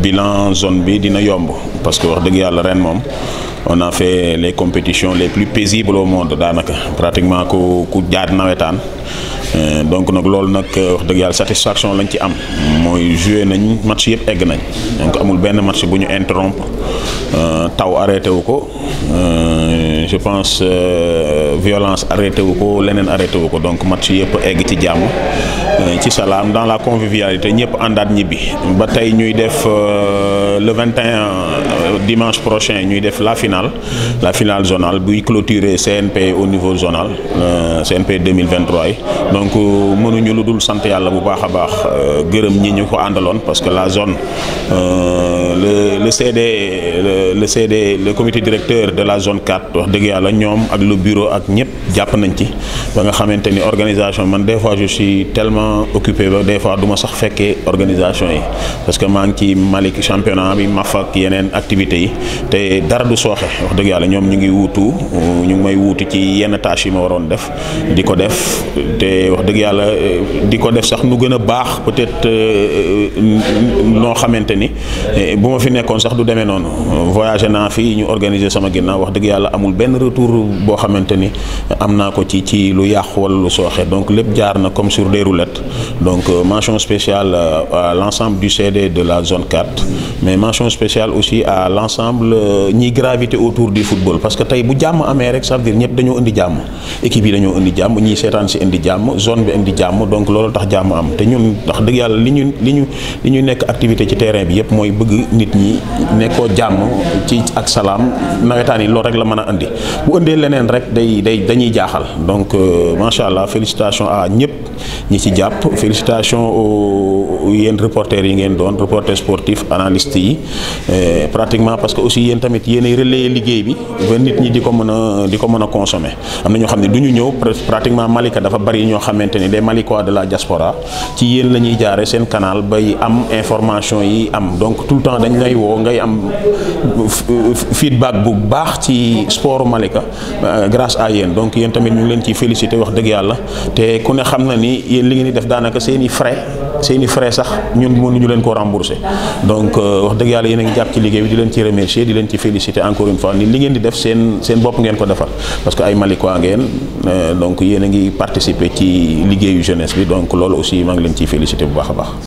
bilan zone bi dina yomb parce que wax dëgg yàlla ren moom on a fait les compétitions les plus paisibles au monde daanaka pratiquement ku jaar nawetaan donc nag loolu nag wax dëgg yàlla satisfaction lañ ci am mooy joué nañ match yëpp egg nañ donc amul benn match bu ñu interrompre taw arrêté wu ko je pense violence arrêté wu ko leneen arrêté wu ko donc match yëpp egg ci jàmm ci salaam dans la convivialité ñëpp àndaat ñibbi ba tey ñuy def le 21 dimanche prochain ñuy def la finale zonale buy clôturer CNP au niveau zonal CNP 2023 yi donc mënuñu lu dul sant yàlla bu baax a baax gërëm ñi ñu ko àndaloon parce que la zone le CD le comité directeur de la zone 4 wax dëgg yàlla ñoom ak le bureau ak ñëpp jàpp nañ ci ba nga xamante ni organisation man des fois je suis tellement occupé ba des fois du ma sax fekkee organisation yi parce que maa ngi ci Malick championnat bi maf ak yeneen activités yi te dara du sooxe wax dëgg yàlla ñoom ñu ngi may wuutu ci yenn tâches yi ma waroon def di ko def te wax dëgg yàlla di ko def sax nu gën a baax peut-être noo xamante ni bu ma fi nekkoon sax du demee noonu voyagé naa fi ñu organiser sama ginnaaw wax dëgg yàlla amul benn retour boo xamante ni am naa ko ci lu yàqu wala lu sooxe donc lépp jaar na comme sur des roulettes donc mention spéciale à l'ensemble du CD de la zone 4 mais mention spéciale aussi à l'ensemble ñiy gravité autour du football parce que tey bu jàmm amee rek ça veut dire ñëpp dañoo indi jàmm équipe yi dañoo indi jàmm ñiy seetaan si indi jàmm zone bi indi jàmm donc loolu tax jàmm am te ñun wax dëgg yàlla li ñu nekk activité ci terrain bi yëpp mooy bëgg nit ñi nekkoo jàmm ci ak salaam nawetaan yi loolu rek la mën a indi bu indee leneen rek dañuy jaaxal donc macha allah félicitations à ñëpp ñi ci jàpp félicitations aux yéen reporters yi ngeen doon reporters sportifs analystes yi pratiquement parce que aussi yéen tamit yéenay relayer liggéey bi ba nit ñi di ko mën a consommer am na ñoo xam ne du ñu ñëw pratiquement Malika dafa bari ñoo xamante ni des Malikois de la diaspora ci yéen la ñuy jaare seen canal bay am information yi am donc tout le temps dañ lay woo ngay am feedback bu baax ci sport Malika grâce à yéen donc yéen tamit ñu ngi leen ciy féliciter wax dëgg yàlla te ku ne xam na ni yéen li ngeen di def daanaka seeni frais sax ñun mënuñu leen ko rembourser donc wax dëgg yàlla yéen a ngi jàpp ci liggéey bi di leen ci remercier di leen ci féliciter encore une fois ni li ngeen di def seen bopp ngeen ko defal parce que ay Malikois ngeen donc yéen a ngi participer ci liggéeyu jeunesse bi donc loolu aussi maa ngi leen ciy féliciter bu baax a baax.